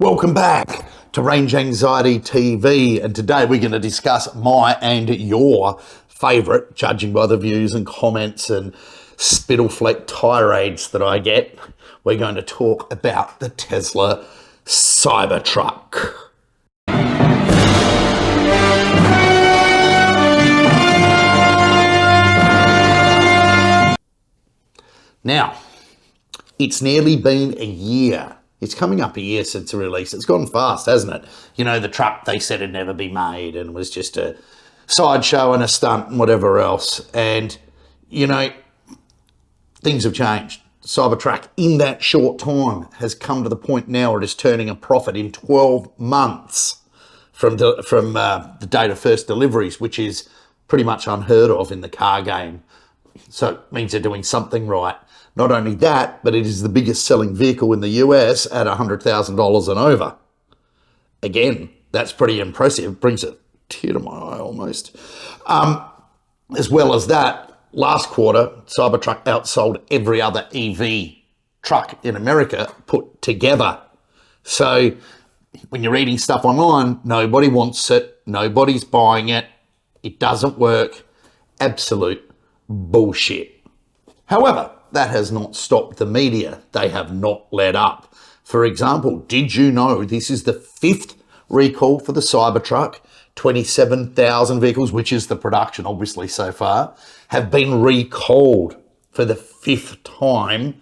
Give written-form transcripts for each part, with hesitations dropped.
Welcome back to Range Anxiety TV, and today we're going to discuss my and your favourite, judging by the views and comments and spittleflake tirades that I get. We're going to talk about the Tesla Cybertruck. Now, it's nearly been a year. It's coming up a year since the release. It's gone fast, hasn't it? You know, the truck they said had never be made and was just a sideshow and a stunt and whatever else. And, you know, things have changed. Cybertruck, in that short time, has come to the point now it is turning a profit in 12 months from the date of first deliveries, which is pretty much unheard of in the car game. So it means they're doing something right. Not only that, but it is the biggest selling vehicle in the US at $100,000 and over. Again, that's pretty impressive. It brings a tear to my eye almost. As well as that, last quarter, Cybertruck outsold every other EV truck in America put together. So when you're reading stuff online, nobody wants it, nobody's buying it, it doesn't work. Absolute bullshit. However, that has not stopped the media. They have not let up. For example, did you know this is the 5th recall for the Cybertruck? 27,000 vehicles, which is the production obviously so far, have been recalled for the 5th time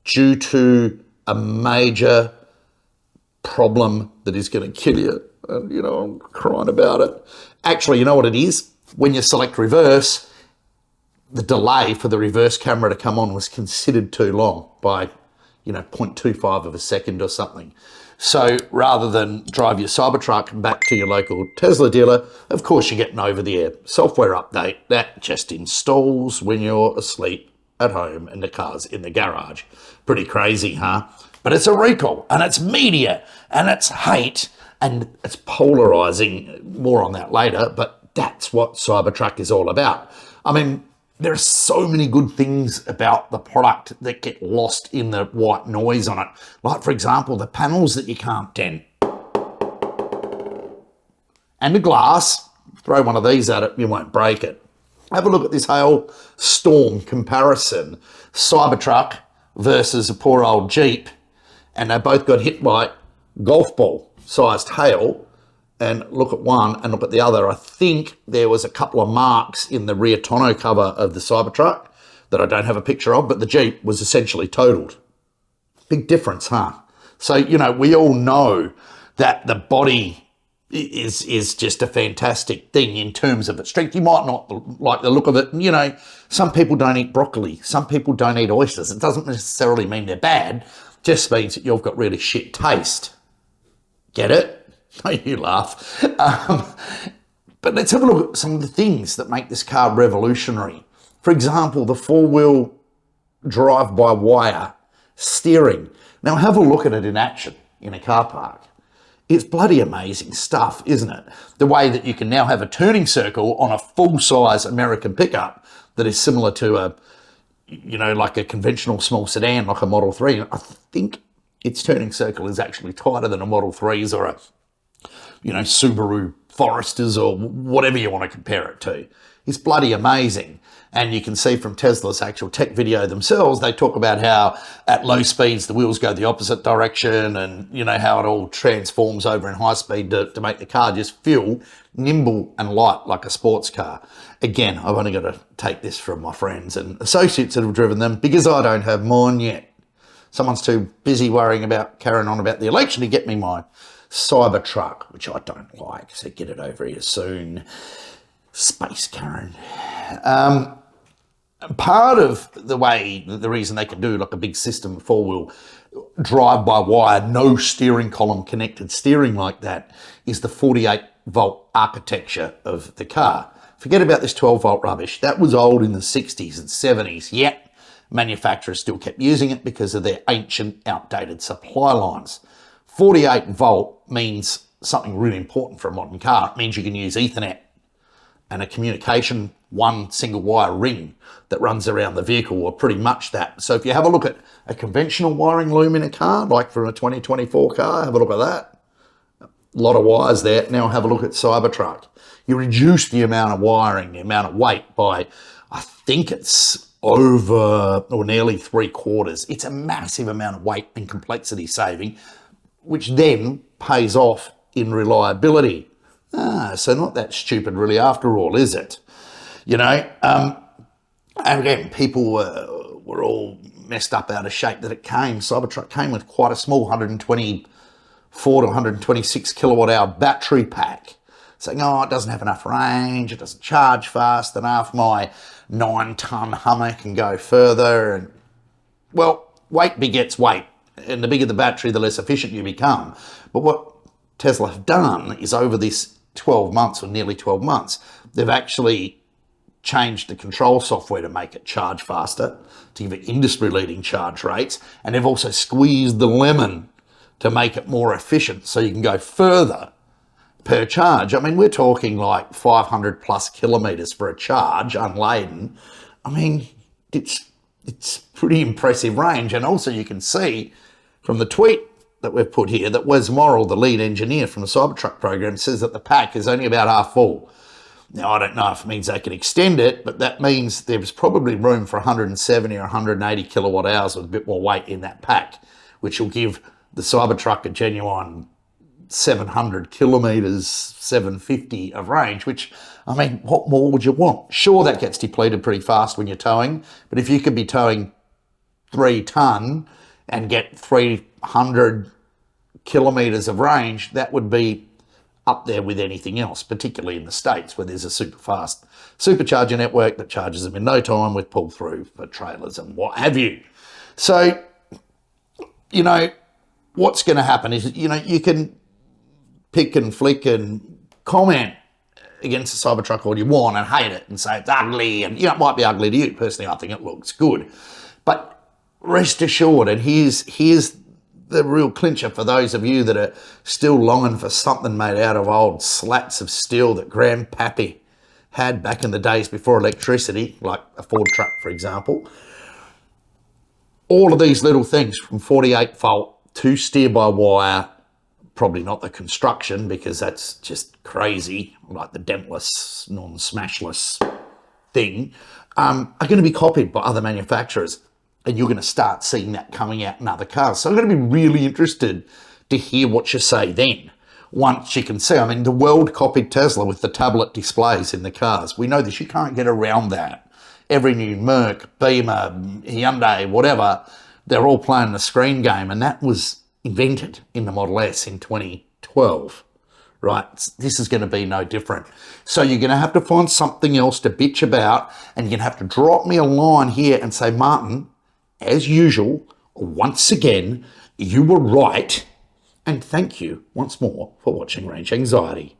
due to a major problem that is going to kill you. And, you know, I'm crying about it. Actually, you know what it is? When you select reverse, the delay for the reverse camera to come on was considered too long by, 0.25 of a second or something. So rather than drive your Cybertruck back to your local Tesla dealer, of course you're getting over-the-air software update that just installs when you're asleep at home and the car's in the garage. Pretty crazy, huh? But it's a recall, and it's media, and it's hate, and it's polarizing. More on that later, but that's what Cybertruck is all about. I mean, there are so many good things about the product that get lost in the white noise on it. Like, for example, the panels that you can't dent. And the glass, throw one of these at it, you won't break it. Have a look at this hail storm comparison. Cybertruck versus a poor old Jeep. And they both got hit by golf ball sized hail. And look at one and look at the other. I think there was a couple of marks in the rear tonneau cover of the Cybertruck that I don't have a picture of, but the Jeep was essentially totaled. Big difference, huh? So, we all know that the body is just a fantastic thing in terms of its strength. You might not like the look of it. Some people don't eat broccoli. Some people don't eat oysters. It doesn't necessarily mean they're bad. It just means that you've got really shit taste. Get it? You laugh. But let's have a look at some of the things that make this car revolutionary. For example, the four-wheel drive-by-wire steering. Now have a look at it in action in a car park. It's bloody amazing stuff, isn't it? The way that you can now have a turning circle on a full-size American pickup that is similar to like a conventional small sedan, like a Model 3. I think its turning circle is actually tighter than a Model 3's or a Subaru Foresters or whatever you want to compare it to. It's bloody amazing. And you can see from Tesla's actual tech video themselves, they talk about how at low speeds, the wheels go the opposite direction and, how it all transforms over in high speed to make the car just feel nimble and light like a sports car. Again, I've only got to take this from my friends and associates that have driven them because I don't have mine yet. Someone's too busy worrying about carrying on about the election to get me my Cybertruck, which I don't like, so get it over here soon. Space Karen. Part of the reason they can do like a big system, four-wheel drive-by-wire, no steering column connected steering like that, is the 48-volt architecture of the car. Forget about this 12-volt rubbish. That was old in the 60s and 70s, yet manufacturers still kept using it because of their ancient, outdated supply lines. 48 volt means something really important for a modern car. It means you can use Ethernet and a communication one single wire ring that runs around the vehicle, or pretty much that. So if you have a look at a conventional wiring loom in a car, like from a 2024 car, have a look at that. A lot of wires there. Now have a look at Cybertruck. You reduce the amount of wiring, the amount of weight by, I think it's over or nearly 3/4. It's a massive amount of weight and complexity saving, which then pays off in reliability. So not that stupid really after all, is it? You know, and again, people were all messed up out of shape that it came. Cybertruck came with quite a small 124 to 126 kilowatt hour battery pack, saying, oh, it doesn't have enough range, it doesn't charge fast enough, my 9-ton Hummer can go further. And well, weight begets weight, and the bigger the battery, the less efficient you become. But what Tesla have done is over this 12 months, or nearly 12 months, they've actually changed the control software to make it charge faster, to give it industry-leading charge rates, and they've also squeezed the lemon to make it more efficient so you can go further per charge. I mean, we're talking like 500 plus kilometres for a charge unladen. I mean, it's pretty impressive range. And also you can see from the tweet that we've put here that Wes Morrell, the lead engineer from the Cybertruck program, says that the pack is only about half full. Now, I don't know if it means they can extend it, but that means there's probably room for 170 or 180 kilowatt hours with a bit more weight in that pack, which will give the Cybertruck a genuine 700 kilometres, 750 of range, which, I mean, what more would you want? Sure, that gets depleted pretty fast when you're towing, but if you could be towing 3 tonne and get 300 kilometres of range, that would be up there with anything else, particularly in the States where there's a super fast supercharger network that charges them in no time with pull through for trailers and what have you. So, you know, what's going to happen is, you know, you can pick and flick and comment against the Cybertruck all you want and hate it and say it's ugly, and, you know, it might be ugly to you. Personally, I think it looks good. But rest assured, and here's the real clincher for those of you that are still longing for something made out of old slats of steel that Grandpappy had back in the days before electricity, like a Ford truck, for example. All of these little things from 48 volt to steer-by-wire, probably not the construction because that's just crazy, like the dentless, non-smashless thing, are going to be copied by other manufacturers. And you're going to start seeing that coming out in other cars. So I'm going to be really interested to hear what you say then. Once you can see, I mean, the world copied Tesla with the tablet displays in the cars. We know this, you can't get around that. Every new Merc, Beamer, Hyundai, whatever, they're all playing the screen game. And that was invented in the Model S in 2012, right? This is going to be no different. So you're going to have to find something else to bitch about, and you're going to have to drop me a line here and say, Martin, as usual, once again, you were right, and thank you once more for watching Range Anxiety.